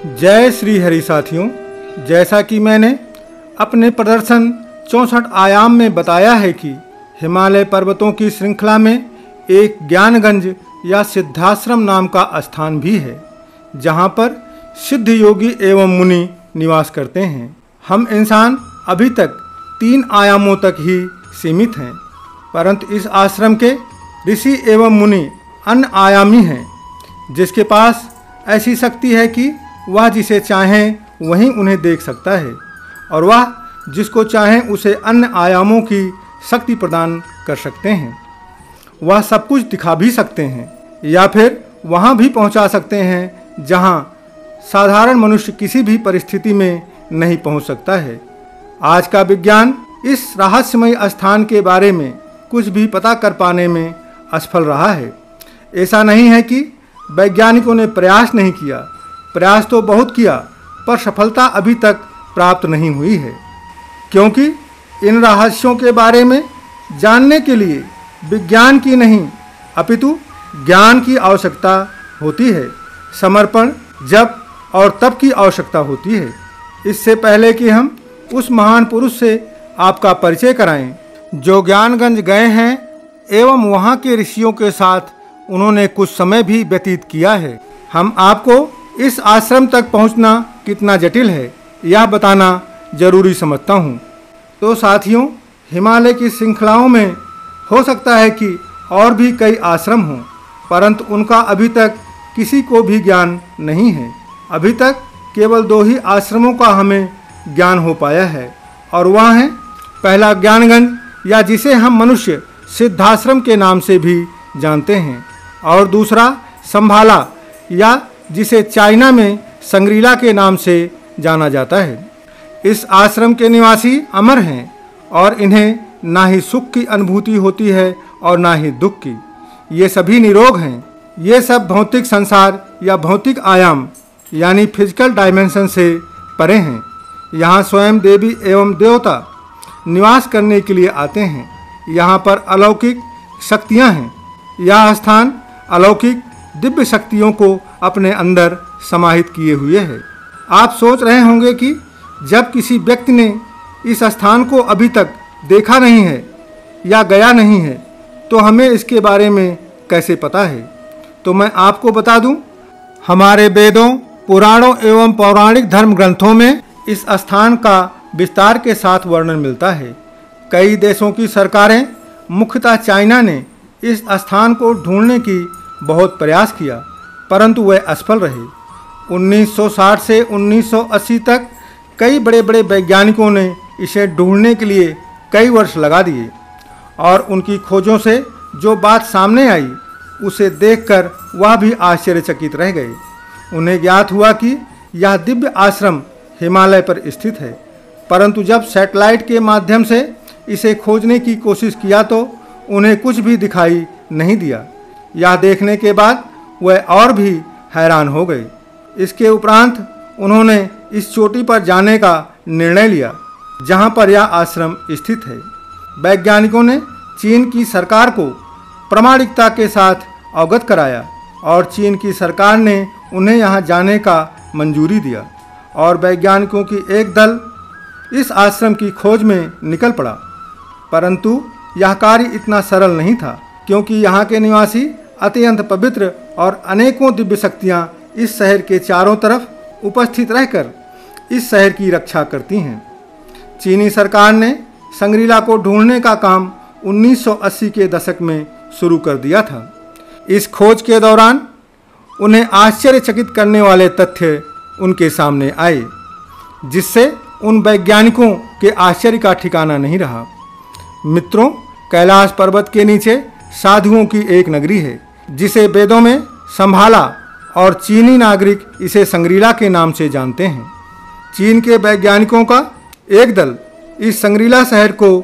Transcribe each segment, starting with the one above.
जय श्री हरि साथियों, जैसा कि मैंने अपने प्रदर्शन 64 आयाम में बताया है कि हिमालय पर्वतों की श्रृंखला में एक ज्ञानगंज या सिद्धाश्रम नाम का स्थान भी है, जहाँ पर सिद्ध योगी एवं मुनि निवास करते हैं। हम इंसान अभी तक 3 आयामों तक ही सीमित हैं, परंतु इस आश्रम के ऋषि एवं मुनि अन्य आयामी हैं, जिसके पास ऐसी शक्ति है कि वह जिसे चाहें वहीं उन्हें देख सकता है और वह जिसको चाहें उसे अन्य आयामों की शक्ति प्रदान कर सकते हैं। वह सब कुछ दिखा भी सकते हैं या फिर वहाँ भी पहुँचा सकते हैं जहाँ साधारण मनुष्य किसी भी परिस्थिति में नहीं पहुँच सकता है। आज का विज्ञान इस रहस्यमय स्थान के बारे में कुछ भी पता कर पाने में असफल रहा है। ऐसा नहीं है कि वैज्ञानिकों ने प्रयास नहीं किया, प्रयास तो बहुत किया, पर सफलता अभी तक प्राप्त नहीं हुई है, क्योंकि इन रहस्यों के बारे में जानने के लिए विज्ञान की नहीं अपितु ज्ञान की आवश्यकता होती है। समर्पण जब और तब की आवश्यकता होती है। इससे पहले कि हम उस महान पुरुष से आपका परिचय कराएं जो ज्ञानगंज गए हैं एवं वहाँ के ऋषियों के साथ उन्होंने कुछ समय भी व्यतीत किया है, हम आपको इस आश्रम तक पहुंचना कितना जटिल है यह बताना जरूरी समझता हूं। तो साथियों, हिमालय की श्रृंखलाओं में हो सकता है कि और भी कई आश्रम हों, परंतु उनका अभी तक किसी को भी ज्ञान नहीं है। अभी तक केवल 2 ही आश्रमों का हमें ज्ञान हो पाया है, और वह है पहला ज्ञानगंज, या जिसे हम मनुष्य सिद्धाश्रम के नाम से भी जानते हैं, और दूसरा संभाला, या जिसे चाइना में संग्रीला के नाम से जाना जाता है। इस आश्रम के निवासी अमर हैं और इन्हें ना ही सुख की अनुभूति होती है और ना ही दुख की। ये सभी निरोग हैं। ये सब भौतिक संसार या भौतिक आयाम यानी फिजिकल डायमेंशन से परे हैं। यहाँ स्वयं देवी एवं देवता निवास करने के लिए आते हैं। यहाँ पर अलौकिक शक्तियाँ हैं। यह स्थान अलौकिक दिव्य शक्तियों को अपने अंदर समाहित किए हुए है। आप सोच रहे होंगे कि जब किसी व्यक्ति ने इस स्थान को अभी तक देखा नहीं है या गया नहीं है तो हमें इसके बारे में कैसे पता है। तो मैं आपको बता दूं, हमारे वेदों, पुराणों एवं पौराणिक धर्म ग्रंथों में इस स्थान का विस्तार के साथ वर्णन मिलता है। कई देशों की सरकारें, मुख्यतः चाइना ने इस स्थान को ढूंढने की बहुत प्रयास किया, परंतु वह असफल रहे। 1960 से 1980 तक कई बड़े बड़े वैज्ञानिकों ने इसे ढूंढने के लिए कई वर्ष लगा दिए, और उनकी खोजों से जो बात सामने आई उसे देखकर वह भी आश्चर्यचकित रह गए। उन्हें ज्ञात हुआ कि यह दिव्य आश्रम हिमालय पर स्थित है, परंतु जब सैटेलाइट के माध्यम से इसे खोजने की कोशिश किया तो उन्हें कुछ भी दिखाई नहीं दिया। यह देखने के बाद वह और भी हैरान हो गए। इसके उपरांत उन्होंने इस चोटी पर जाने का निर्णय लिया जहां पर यह आश्रम स्थित है। वैज्ञानिकों ने चीन की सरकार को प्रामाणिकता के साथ अवगत कराया और चीन की सरकार ने उन्हें यहां जाने का मंजूरी दिया, और वैज्ञानिकों की एक दल इस आश्रम की खोज में निकल पड़ा। परंतु यह कार्य इतना सरल नहीं था, क्योंकि यहाँ के निवासी अत्यंत पवित्र और अनेकों दिव्य शक्तियाँ इस शहर के चारों तरफ उपस्थित रहकर इस शहर की रक्षा करती हैं। चीनी सरकार ने संग्रीला को ढूंढने का काम 1980 के दशक में शुरू कर दिया था। इस खोज के दौरान उन्हें आश्चर्यचकित करने वाले तथ्य उनके सामने आए, जिससे उन वैज्ञानिकों के आश्चर्य का ठिकाना नहीं रहा। मित्रों, कैलाश पर्वत के नीचे साधुओं की एक नगरी है, जिसे वेदों में संभाला और चीनी नागरिक इसे संग्रीला के नाम से जानते हैं। चीन के वैज्ञानिकों का एक दल इस संग्रीला शहर को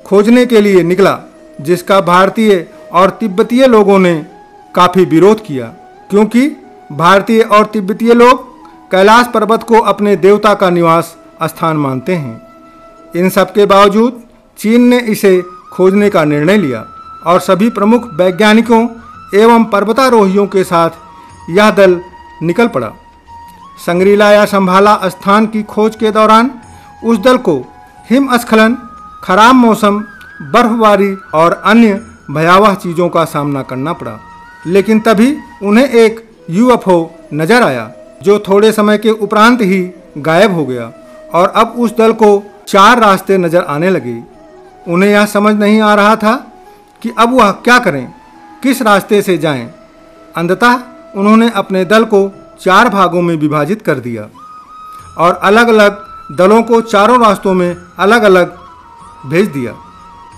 खोजने के लिए निकला, जिसका भारतीय और तिब्बतीय लोगों ने काफ़ी विरोध किया, क्योंकि भारतीय और तिब्बतीय लोग कैलाश पर्वत को अपने देवता का निवास स्थान मानते हैं। इन सब के बावजूद चीन ने इसे खोजने का निर्णय लिया और सभी प्रमुख वैज्ञानिकों एवं पर्वतारोहियों के साथ यह दल निकल पड़ा। संग्रीला या संभाला स्थान की खोज के दौरान उस दल को हिमस्खलन, खराब मौसम, बर्फबारी और अन्य भयावह चीज़ों का सामना करना पड़ा। लेकिन तभी उन्हें एक यूएफओ नजर आया जो थोड़े समय के उपरांत ही गायब हो गया और अब उस दल को 4 रास्ते नजर आने लगे। उन्हें यह समझ नहीं आ रहा था कि अब वह क्या करें, किस रास्ते से जाएं। अंततः उन्होंने अपने दल को 4 भागों में विभाजित कर दिया और अलग अलग दलों को चारों रास्तों में अलग अलग भेज दिया।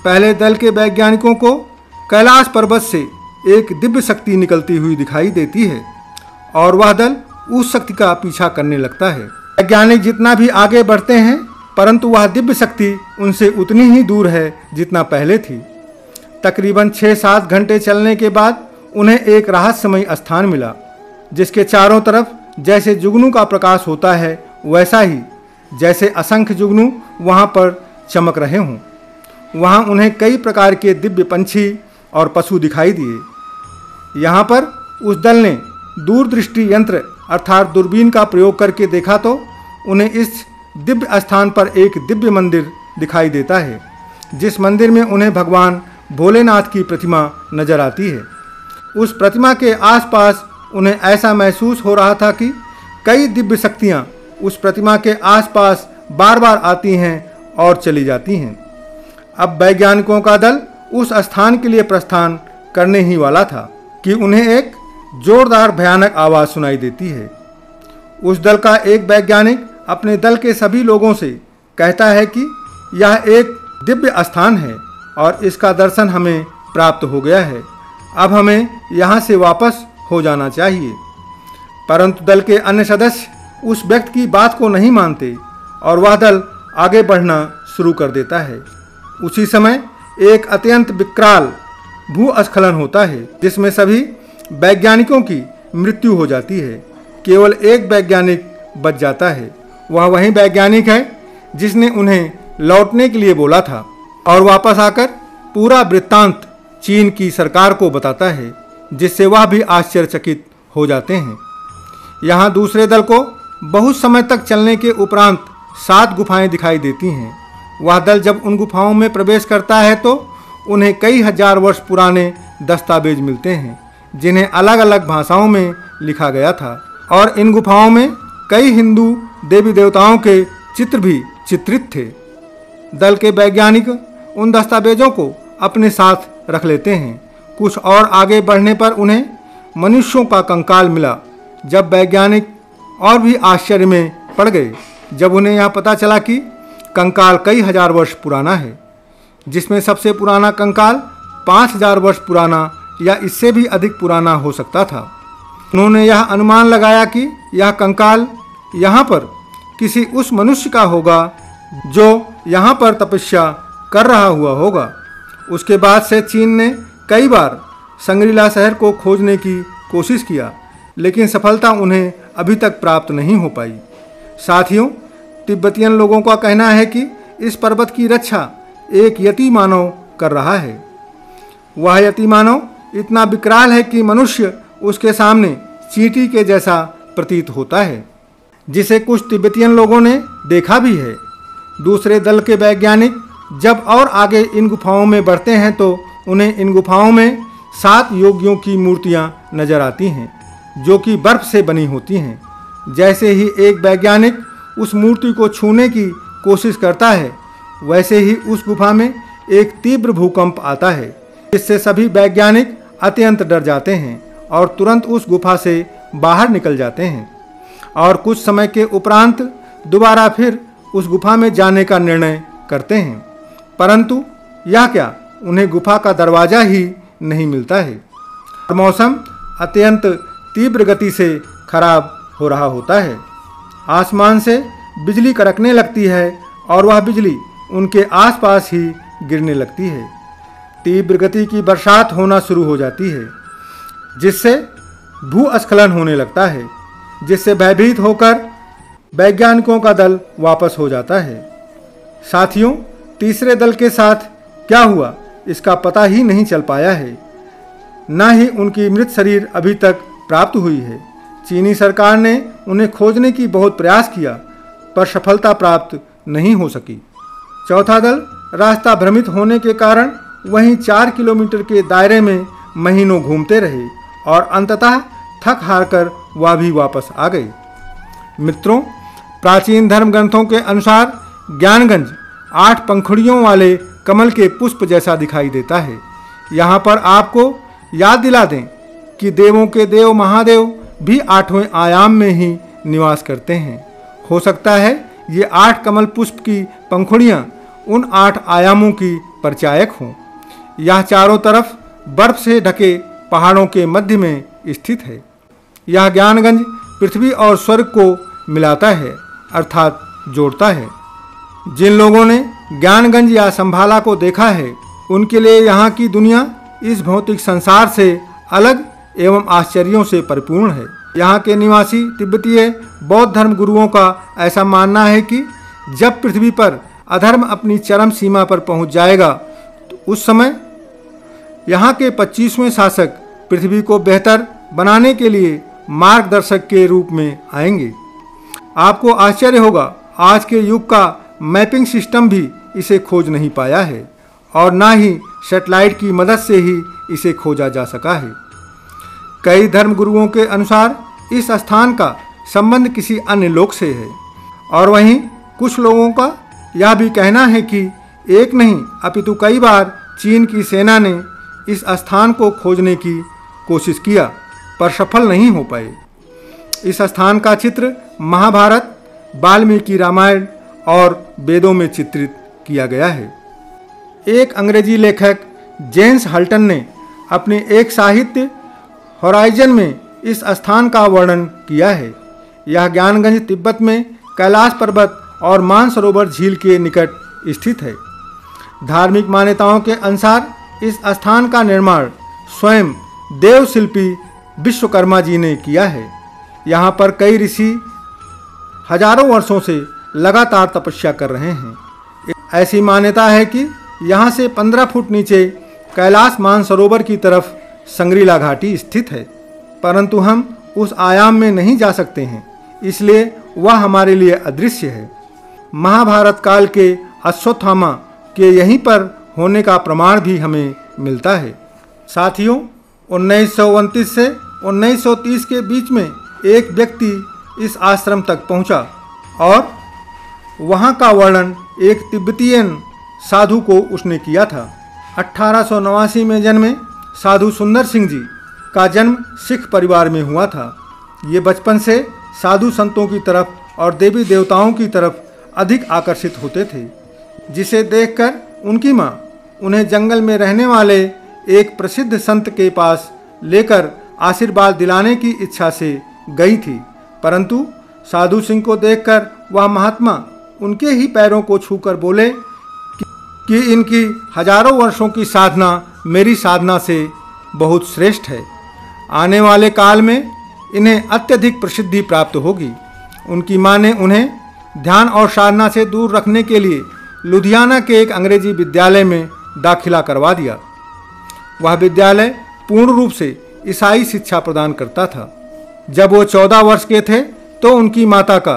पहले दल के वैज्ञानिकों को कैलाश पर्वत से एक दिव्य शक्ति निकलती हुई दिखाई देती है और वह दल उस शक्ति का पीछा करने लगता है। वैज्ञानिक जितना भी आगे बढ़ते हैं परंतु वह दिव्य शक्ति उनसे उतनी ही दूर है जितना पहले थी। तकरीबन 6-7 घंटे चलने के बाद उन्हें एक रहस्यमय स्थान मिला जिसके चारों तरफ जैसे जुगनू का प्रकाश होता है वैसा ही जैसे असंख्य जुगनू वहाँ पर चमक रहे हों। वहाँ उन्हें कई प्रकार के दिव्य पंछी और पशु दिखाई दिए। यहाँ पर उस दल ने दूरदृष्टि यंत्र अर्थात दूरबीन का प्रयोग करके देखा तो उन्हें इस दिव्य स्थान पर एक दिव्य मंदिर दिखाई देता है, जिस मंदिर में उन्हें भगवान भोलेनाथ की प्रतिमा नजर आती है। उस प्रतिमा के आसपास उन्हें ऐसा महसूस हो रहा था कि कई दिव्य शक्तियाँ उस प्रतिमा के आसपास बार बार आती हैं और चली जाती हैं। अब वैज्ञानिकों का दल उस स्थान के लिए प्रस्थान करने ही वाला था कि उन्हें एक जोरदार भयानक आवाज़ सुनाई देती है। उस दल का एक वैज्ञानिक अपने दल के सभी लोगों से कहता है कि यह एक दिव्य स्थान है और इसका दर्शन हमें प्राप्त हो गया है, अब हमें यहाँ से वापस हो जाना चाहिए। परंतु दल के अन्य सदस्य उस व्यक्ति की बात को नहीं मानते और वह दल आगे बढ़ना शुरू कर देता है। उसी समय एक अत्यंत विकराल भूस्खलन होता है जिसमें सभी वैज्ञानिकों की मृत्यु हो जाती है। केवल एक वैज्ञानिक बच जाता है। वह वही वैज्ञानिक है जिसने उन्हें लौटने के लिए बोला था और वापस आकर पूरा वृत्तांत चीन की सरकार को बताता है, जिससे वह भी आश्चर्यचकित हो जाते हैं। यहाँ दूसरे दल को बहुत समय तक चलने के उपरांत 7 गुफाएं दिखाई देती हैं। वह दल जब उन गुफाओं में प्रवेश करता है तो उन्हें कई हजार वर्ष पुराने दस्तावेज मिलते हैं जिन्हें अलग अलग भाषाओं में लिखा गया था और इन गुफाओं में कई हिंदू देवी देवताओं के चित्र भी चित्रित थे। दल के वैज्ञानिक उन दस्तावेजों को अपने साथ रख लेते हैं। कुछ और आगे बढ़ने पर उन्हें मनुष्यों का कंकाल मिला। जब वैज्ञानिक और भी आश्चर्य में पड़ गए जब उन्हें यह पता चला कि कंकाल कई हजार वर्ष पुराना है, जिसमें सबसे पुराना कंकाल 5000 वर्ष पुराना या इससे भी अधिक पुराना हो सकता था। उन्होंने यह अनुमान लगाया कि यह कंकाल यहाँ पर किसी उस मनुष्य का होगा जो यहाँ पर तपस्या कर रहा हुआ होगा। उसके बाद से चीन ने कई बार संग्रीला शहर को खोजने की कोशिश किया, लेकिन सफलता उन्हें अभी तक प्राप्त नहीं हो पाई। साथियों, तिब्बतियन लोगों का कहना है कि इस पर्वत की रक्षा एक यति मानव कर रहा है। वह यति मानव इतना विकराल है कि मनुष्य उसके सामने चींटी के जैसा प्रतीत होता है, जिसे कुछ तिब्बतियन लोगों ने देखा भी है। दूसरे दल के वैज्ञानिक जब और आगे इन गुफाओं में बढ़ते हैं तो उन्हें इन गुफाओं में 7 योगियों की मूर्तियां नजर आती हैं जो कि बर्फ से बनी होती हैं। जैसे ही एक वैज्ञानिक उस मूर्ति को छूने की कोशिश करता है, वैसे ही उस गुफा में एक तीव्र भूकंप आता है, जिससे सभी वैज्ञानिक अत्यंत डर जाते हैं और तुरंत उस गुफा से बाहर निकल जाते हैं और कुछ समय के उपरांत दोबारा फिर उस गुफा में जाने का निर्णय करते हैं। परंतु यह क्या, उन्हें गुफा का दरवाज़ा ही नहीं मिलता है। मौसम अत्यंत तीव्र गति से खराब हो रहा होता है। आसमान से बिजली कड़कने लगती है और वह बिजली उनके आसपास ही गिरने लगती है। तीव्र गति की बरसात होना शुरू हो जाती है, जिससे भूस्खलन होने लगता है, जिससे भयभीत होकर वैज्ञानिकों का दल वापस हो जाता है। साथियों, तीसरे दल के साथ क्या हुआ इसका पता ही नहीं चल पाया है। न ही उनकी मृत शरीर अभी तक प्राप्त हुई है। चीनी सरकार ने उन्हें खोजने की बहुत प्रयास किया, पर सफलता प्राप्त नहीं हो सकी। चौथा दल रास्ता भ्रमित होने के कारण वहीं 4 किलोमीटर के दायरे में महीनों घूमते रहे और अंततः थक हार कर वह भी वापस आ गए। मित्रों, प्राचीन धर्म ग्रंथों के अनुसार ज्ञानगंज 8 पंखुड़ियों वाले कमल के पुष्प जैसा दिखाई देता है। यहाँ पर आपको याद दिला दें कि देवों के देव महादेव भी 8वें आयाम में ही निवास करते हैं। हो सकता है ये 8 कमल पुष्प की पंखुड़ियाँ उन 8 आयामों की परिचायक हों। यह चारों तरफ बर्फ से ढके पहाड़ों के मध्य में स्थित है। यह ज्ञानगंज पृथ्वी और स्वर्ग को मिलाता है, अर्थात जोड़ता है। जिन लोगों ने ज्ञानगंज या संभाला को देखा है, उनके लिए यहाँ की दुनिया इस भौतिक संसार से अलग एवं आश्चर्यों से परिपूर्ण है। यहाँ के निवासी तिब्बतीय बौद्ध धर्म गुरुओं का ऐसा मानना है कि जब पृथ्वी पर अधर्म अपनी चरम सीमा पर पहुँच जाएगा तो उस समय यहाँ के 25वें शासक पृथ्वी को बेहतर बनाने के लिए मार्गदर्शक के रूप में आएंगे। आपको आश्चर्य होगा, आज के युग का मैपिंग सिस्टम भी इसे खोज नहीं पाया है और ना ही सैटेलाइट की मदद से ही इसे खोजा जा सका है। कई धर्म गुरुओं के अनुसार इस स्थान का संबंध किसी अन्य लोक से है और वहीं कुछ लोगों का यह भी कहना है कि एक नहीं अपितु कई बार चीन की सेना ने इस स्थान को खोजने की कोशिश किया, पर सफल नहीं हो पाए। इस स्थान का चित्र महाभारत, वाल्मीकि रामायण और वेदों में चित्रित किया गया है। एक अंग्रेजी लेखक जेम्स हल्टन ने अपने एक साहित्य होराइजन में इस स्थान का वर्णन किया है। यह ज्ञानगंज तिब्बत में कैलाश पर्वत और मानसरोवर झील के निकट स्थित है। धार्मिक मान्यताओं के अनुसार इस स्थान का निर्माण स्वयं देवशिल्पी विश्वकर्मा जी ने किया है। यहाँ पर कई ऋषि हजारों वर्षों से लगातार तपस्या कर रहे हैं। ऐसी मान्यता है कि यहाँ से 15 फुट नीचे कैलाश मानसरोवर की तरफ संग्रीला घाटी स्थित है, परंतु हम उस आयाम में नहीं जा सकते हैं, इसलिए वह हमारे लिए अदृश्य है। महाभारत काल के अश्वत्थामा के यहीं पर होने का प्रमाण भी हमें मिलता है। साथियों, 1929 से 1930 के बीच में एक व्यक्ति इस आश्रम तक पहुंचा और वहां का वर्णन एक तिब्बतीयन साधु को उसने किया था। 1889 में जन्मे साधु सुंदर सिंह जी का जन्म सिख परिवार में हुआ था। ये बचपन से साधु संतों की तरफ और देवी देवताओं की तरफ अधिक आकर्षित होते थे, जिसे देखकर उनकी माँ उन्हें जंगल में रहने वाले एक प्रसिद्ध संत के पास लेकर आशीर्वाद दिलाने की इच्छा से गई थी, परंतु साधु सिंह को देखकर वह महात्मा उनके ही पैरों को छूकर बोले कि इनकी हजारों वर्षों की साधना मेरी साधना से बहुत श्रेष्ठ है। आने वाले काल में इन्हें अत्यधिक प्रसिद्धि प्राप्त होगी। उनकी माँ ने उन्हें ध्यान और साधना से दूर रखने के लिए लुधियाना के एक अंग्रेजी विद्यालय में दाखिला करवा दिया। वह विद्यालय पूर्ण रूप से ईसाई शिक्षा प्रदान करता था। जब वो 14 वर्ष के थे तो उनकी माता का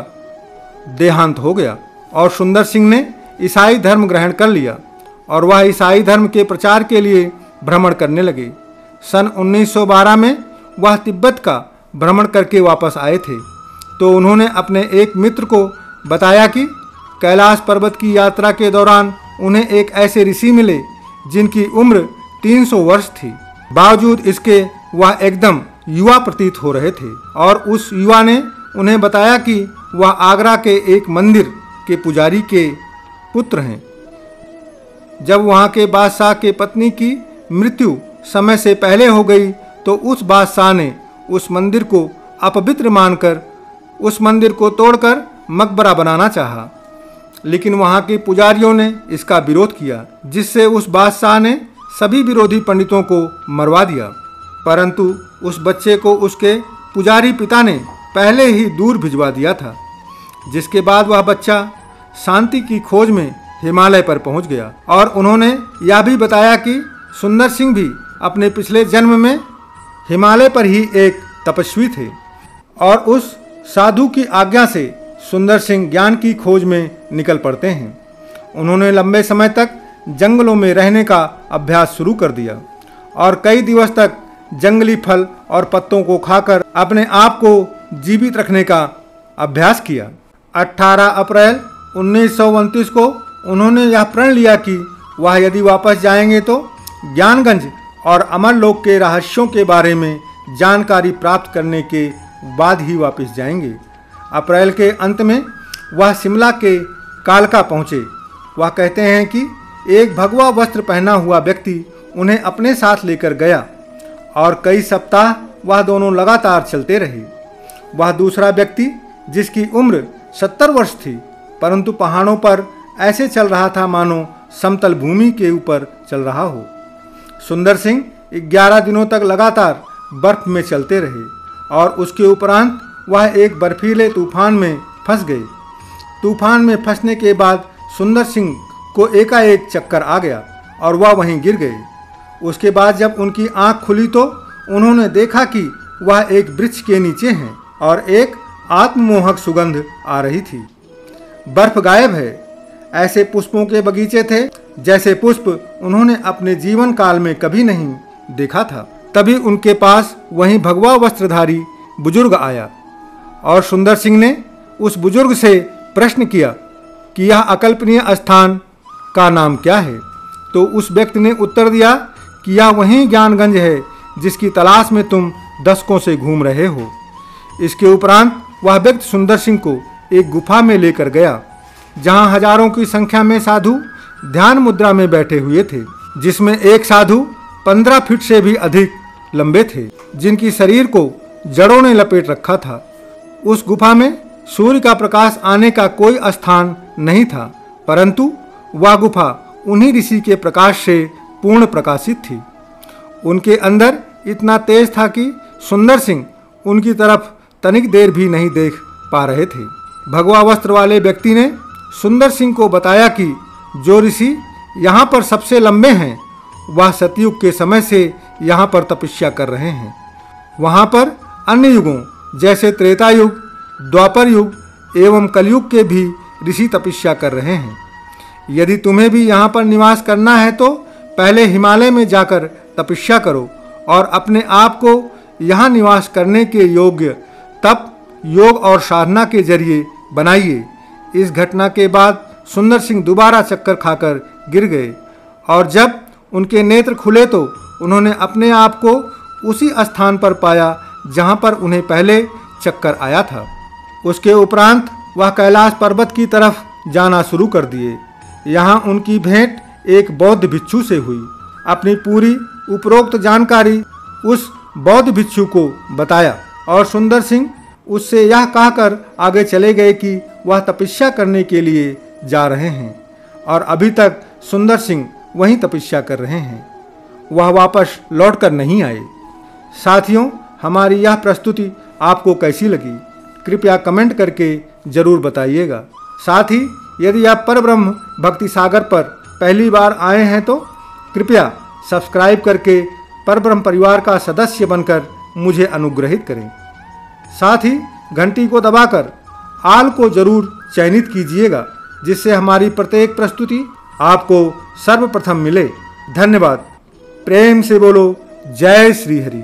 देहांत हो गया और सुंदर सिंह ने ईसाई धर्म ग्रहण कर लिया और वह ईसाई धर्म के प्रचार के लिए भ्रमण करने लगे। सन 1912 में वह तिब्बत का भ्रमण करके वापस आए थे तो उन्होंने अपने एक मित्र को बताया कि कैलाश पर्वत की यात्रा के दौरान उन्हें एक ऐसे ऋषि मिले जिनकी उम्र 300 वर्ष थी। बावजूद इसके वह एकदम युवा प्रतीत हो रहे थे और उस युवा ने उन्हें बताया कि वह आगरा के एक मंदिर के पुजारी के पुत्र हैं। जब वहाँ के बादशाह के पत्नी की मृत्यु समय से पहले हो गई तो उस बादशाह ने उस मंदिर को अपवित्र मानकर उस मंदिर को तोड़कर मकबरा बनाना चाहा, लेकिन वहाँ के पुजारियों ने इसका विरोध किया, जिससे उस बादशाह ने सभी विरोधी पंडितों को मरवा दिया। परंतु उस बच्चे को उसके पुजारी पिता ने पहले ही दूर भिजवा दिया था, जिसके बाद वह बच्चा शांति की खोज में हिमालय पर पहुंच गया। और उन्होंने यह भी बताया कि सुंदर सिंह भी अपने पिछले जन्म में हिमालय पर ही एक तपस्वी थे और उस साधु की आज्ञा से सुंदर सिंह ज्ञान की खोज में निकल पड़ते हैं। उन्होंने लंबे समय तक जंगलों में रहने का अभ्यास शुरू कर दिया और कई दिवस तक जंगली फल और पत्तों को खाकर अपने आप को जीवित रखने का अभ्यास किया। 18 अप्रैल 1929 को उन्होंने यह प्रण लिया कि वह यदि वापस जाएंगे तो ज्ञानगंज और अमरलोक के रहस्यों के बारे में जानकारी प्राप्त करने के बाद ही वापस जाएंगे। अप्रैल के अंत में वह शिमला के कालका पहुँचे। वह कहते हैं कि एक भगवा वस्त्र पहना हुआ व्यक्ति उन्हें अपने साथ लेकर गया और कई सप्ताह वह दोनों लगातार चलते रहे। वह दूसरा व्यक्ति जिसकी उम्र 70 वर्ष थी, परंतु पहाड़ों पर ऐसे चल रहा था मानो समतल भूमि के ऊपर चल रहा हो। सुंदर सिंह 11 दिनों तक लगातार बर्फ में चलते रहे और उसके उपरांत वह एक बर्फीले तूफान में फंस गए। तूफान में फंसने के बाद सुंदर सिंह को एकाएक चक्कर आ गया और वह वहीं गिर गए। उसके बाद जब उनकी आंख खुली तो उन्होंने देखा कि वह एक वृक्ष के नीचे हैं और एक आत्ममोहक सुगंध आ रही थी। बर्फ गायब है। ऐसे पुष्पों के बगीचे थे जैसे पुष्प उन्होंने अपने जीवन काल में कभी नहीं देखा था। तभी उनके पास वहीं भगवा वस्त्रधारी बुजुर्ग आया और सुंदर सिंह ने उस बुजुर्ग से प्रश्न किया कि यह अकल्पनीय स्थान का नाम क्या है। तो उस व्यक्ति ने उत्तर दिया कि यह वही ज्ञानगंज है जिसकी तलाश में तुम दशकों से घूम रहे हो। इसके उपरांत वह व्यक्ति सुंदर सिंह को एक गुफा में लेकर गया जहां हजारों की संख्या में साधु ध्यान मुद्रा में बैठे हुए थे, जिसमें एक साधु 15 फीट से भी अधिक लंबे थे, जिनकी शरीर को जड़ों ने लपेट रखा था। उस गुफा में सूर्य का प्रकाश आने का कोई स्थान नहीं था, परंतु वह गुफा उन्हीं ऋषि के प्रकाश से पूर्ण प्रकाशित थी। उनके अंदर इतना तेज था कि सुंदर सिंह उनकी तरफ तनिक देर भी नहीं देख पा रहे थे। भगवा वस्त्र वाले व्यक्ति ने सुंदर सिंह को बताया कि जो ऋषि यहाँ पर सबसे लंबे हैं वह सतयुग के समय से यहाँ पर तपस्या कर रहे हैं। वहाँ पर अन्य युगों जैसे त्रेता युग, द्वापर युग एवं कलयुग के भी ऋषि तपस्या कर रहे हैं। यदि तुम्हें भी यहाँ पर निवास करना है तो पहले हिमालय में जाकर तपस्या करो और अपने आप को यहाँ निवास करने के योग्य तप, योग और साधना के जरिए बनाइए। इस घटना के बाद सुंदर सिंह दोबारा चक्कर खाकर गिर गए और जब उनके नेत्र खुले तो उन्होंने अपने आप को उसी स्थान पर पाया जहाँ पर उन्हें पहले चक्कर आया था। उसके उपरांत वह कैलाश पर्वत की तरफ जाना शुरू कर दिए। यहाँ उनकी भेंट एक बौद्ध भिक्षु से हुई। अपनी पूरी उपरोक्त जानकारी उस बौद्ध भिक्षु को बताया और सुंदर सिंह उससे यह कहकर आगे चले गए कि वह तपस्या करने के लिए जा रहे हैं और अभी तक सुंदर सिंह वहीं तपस्या कर रहे हैं। वह वापस लौटकर नहीं आए। साथियों, हमारी यह प्रस्तुति आपको कैसी लगी कृपया कमेंट करके ज़रूर बताइएगा। साथ ही यदि आप परब्रह्म भक्ति सागर पर पहली बार आए हैं तो कृपया सब्सक्राइब करके परब्रह्म परिवार का सदस्य बनकर मुझे अनुग्रहित करें। साथ ही घंटी को दबाकर आल को जरूर चयनित कीजिएगा जिससे हमारी प्रत्येक प्रस्तुति आपको सर्वप्रथम मिले। धन्यवाद। प्रेम से बोलो जय श्री हरि।